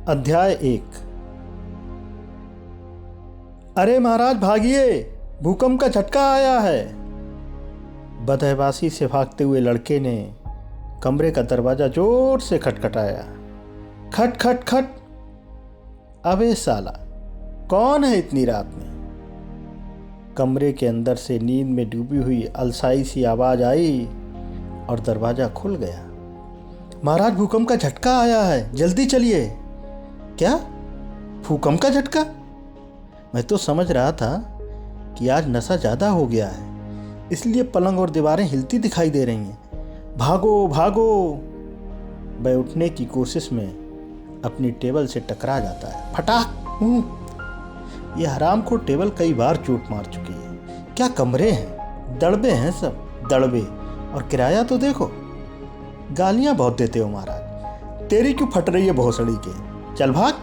अध्याय 1। अरे महाराज भागिए, भूकंप का झटका आया है। बदहवासी से भागते हुए लड़के ने कमरे का दरवाजा जोर से खटखटाया। खट खट खट। अबे साला, कौन है इतनी रात में? कमरे के अंदर से नींद में डूबी हुई अलसाई सी आवाज आई और दरवाजा खुल गया। महाराज, भूकंप का झटका आया है, जल्दी चलिए। क्या भूकंप का झटका? मैं तो समझ रहा था कि आज नशा ज़्यादा हो गया है, इसलिए पलंग और दीवारें हिलती दिखाई दे रही हैं। भागो भागो। मैं उठने की कोशिश में अपनी टेबल से टकरा जाता है। फटाक। यह हरामखोर टेबल कई बार चोट मार चुकी है। क्या कमरे हैं, दड़बे हैं सब, दड़बे। और किराया तो देखो। गालियां बहुत देते हो महाराज। तेरी क्यों फट रही है भोसड़ी के? चल भाग।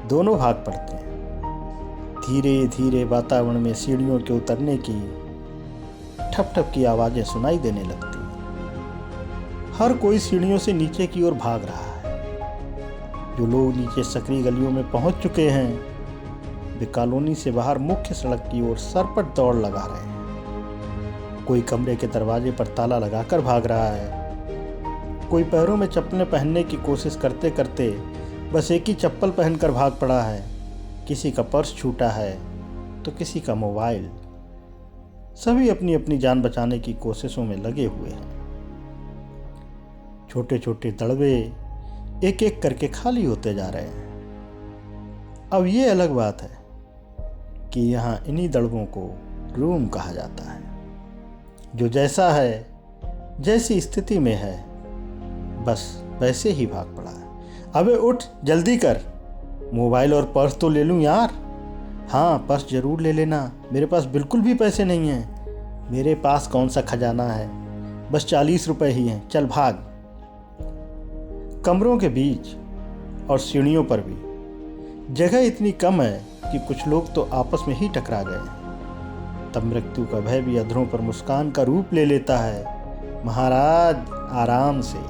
दोनों भाग पड़ते हैं। धीरे धीरे वातावरण में सीढ़ियों के उतरने की ठप ठप की आवाजें सुनाई देने लगती हैं। हर कोई सीढ़ियों से नीचे की ओर भाग रहा है। जो लोग नीचे सकरी गलियों में पहुंच चुके हैं, वे कॉलोनी से बाहर मुख्य सड़क की ओर सरपट दौड़ लगा रहे हैं। कोई कमरे के दरवाजे पर ताला लगाकर भाग रहा है। कोई पैरों में चप्पलें पहनने की कोशिश करते करते बस एक ही चप्पल पहनकर भाग पड़ा है। किसी का पर्स छूटा है तो किसी का मोबाइल। सभी अपनी अपनी जान बचाने की कोशिशों में लगे हुए हैं। छोटे छोटे दड़बे एक एक करके खाली होते जा रहे हैं। अब ये अलग बात है कि यहाँ इन्हीं दड़बों को रूम कहा जाता है। जो जैसा है, जैसी स्थिति में है, बस वैसे ही भाग पड़ा है। अबे उठ, जल्दी कर। मोबाइल और पर्स तो ले लूँ यार। हाँ, पर्स जरूर ले लेना। मेरे पास बिल्कुल भी पैसे नहीं हैं। मेरे पास कौन सा खजाना है, बस 40 रुपए ही हैं। चल भाग। कमरों के बीच और सीढ़ियों पर भी जगह इतनी कम है कि कुछ लोग तो आपस में ही टकरा गए। तब मृत्यु का भय भी अधरों पर मुस्कान का रूप ले लेता है। महाराज, आराम से।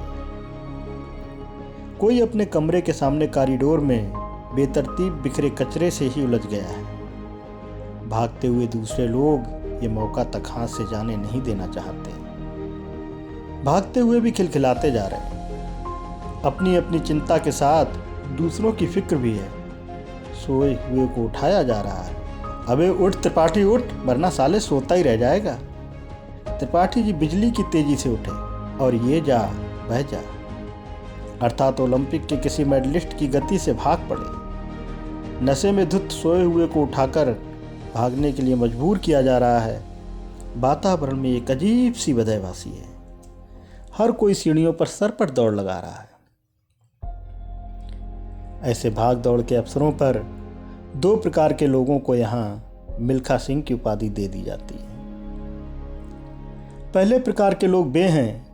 कोई अपने कमरे के सामने कॉरिडोर में बेतरतीब बिखरे कचरे से ही उलझ गया है। भागते हुए दूसरे लोग ये मौका तक हाथ से जाने नहीं देना चाहते। भागते हुए भी खिलखिलाते जा रहे हैं। अपनी अपनी चिंता के साथ दूसरों की फिक्र भी है। सोए हुए को उठाया जा रहा है। अबे उठ त्रिपाठी, उठ, वरना साले सोता ही रह जाएगा। त्रिपाठी जी बिजली की तेजी से उठे और ये जा वह जा, अर्थात ओलंपिक के किसी मेडलिस्ट की गति से भाग पड़े। नशे में धुत सोए हुए को उठाकर भागने के लिए मजबूर किया जा रहा है। वातावरण में एक अजीब सी बदहवासी है। हर कोई सीढ़ियों पर सरपट दौड़ लगा रहा है। ऐसे भाग दौड़ के अवसरों पर 2 प्रकार के लोगों को यहाँ मिल्खा सिंह की उपाधि दे दी जाती है। पहले प्रकार के लोग वे हैं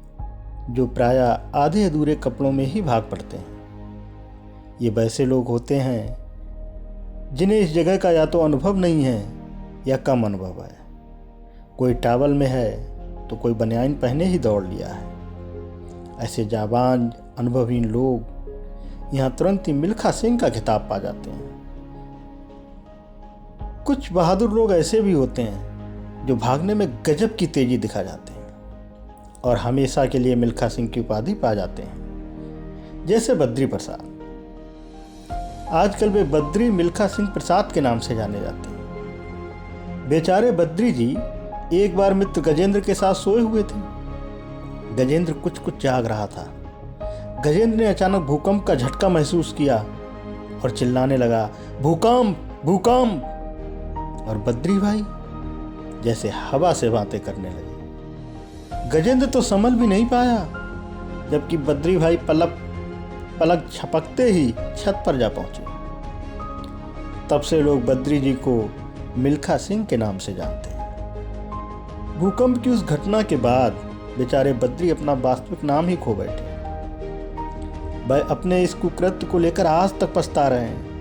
जो प्रायः आधे अधूरे कपड़ों में ही भाग पड़ते हैं। ये वैसे लोग होते हैं जिन्हें इस जगह का या तो अनुभव नहीं है या कम अनुभव है। कोई टॉवल में है तो कोई बनियान पहने ही दौड़ लिया है। ऐसे जाबाज अनुभवहीन लोग यहाँ तुरंत ही मिल्खा सिंह का खिताब पा जाते हैं। कुछ बहादुर लोग ऐसे भी होते हैं जो भागने में गजब की तेजी दिखा जाते हैं और हमेशा के लिए मिल्खा सिंह की उपाधि पा जाते हैं। जैसे बद्री प्रसाद। आजकल वे बद्री मिल्खा सिंह प्रसाद के नाम से जाने जाते हैं। बेचारे बद्री जी एक बार मित्र गजेंद्र के साथ सोए हुए थे। गजेंद्र कुछ कुछ जाग रहा था। गजेंद्र ने अचानक भूकंप का झटका महसूस किया और चिल्लाने लगा, भूकंप भूकंप। और बद्री भाई जैसे हवा से बातें करने लगे। गजेंद्र तो संभल भी नहीं पाया, जबकि बद्री भाई पलक झपकते ही छत पर जा पहुंचे। तब से लोग बद्री जी को मिल्खा सिंह के नाम से जानते हैं। भूकंप की उस घटना के बाद बेचारे बद्री अपना वास्तविक नाम ही खो बैठे। वह अपने इस कुकृत्य को लेकर आज तक पछता रहे हैं,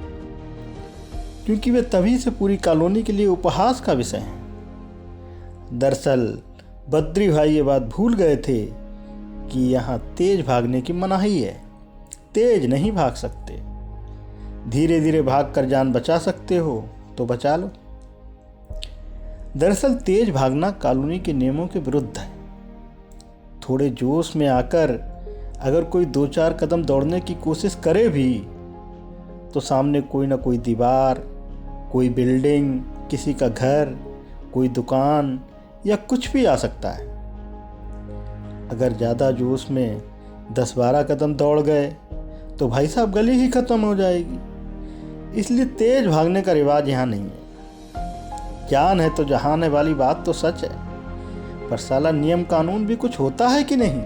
क्योंकि वे तभी से पूरी कॉलोनी के लिए उपहास का विषय हैं। दरअसल बद्री भाई ये बात भूल गए थे कि यहाँ तेज भागने की मनाही है। तेज नहीं भाग सकते। धीरे धीरे भागकर जान बचा सकते हो तो बचा लो। दरअसल तेज भागना कॉलोनी के नियमों के विरुद्ध है। थोड़े जोश में आकर अगर कोई 2-4 कदम दौड़ने की कोशिश करे भी तो सामने कोई ना कोई दीवार, कोई बिल्डिंग, किसी का घर, कोई दुकान या कुछ भी आ सकता है। अगर ज़्यादा जोश में 10-12 कदम दौड़ गए तो भाई साहब गली ही ख़त्म हो जाएगी। इसलिए तेज भागने का रिवाज यहाँ नहीं है। जान है तो जहान है वाली बात तो सच है, पर साला नियम कानून भी कुछ होता है कि नहीं।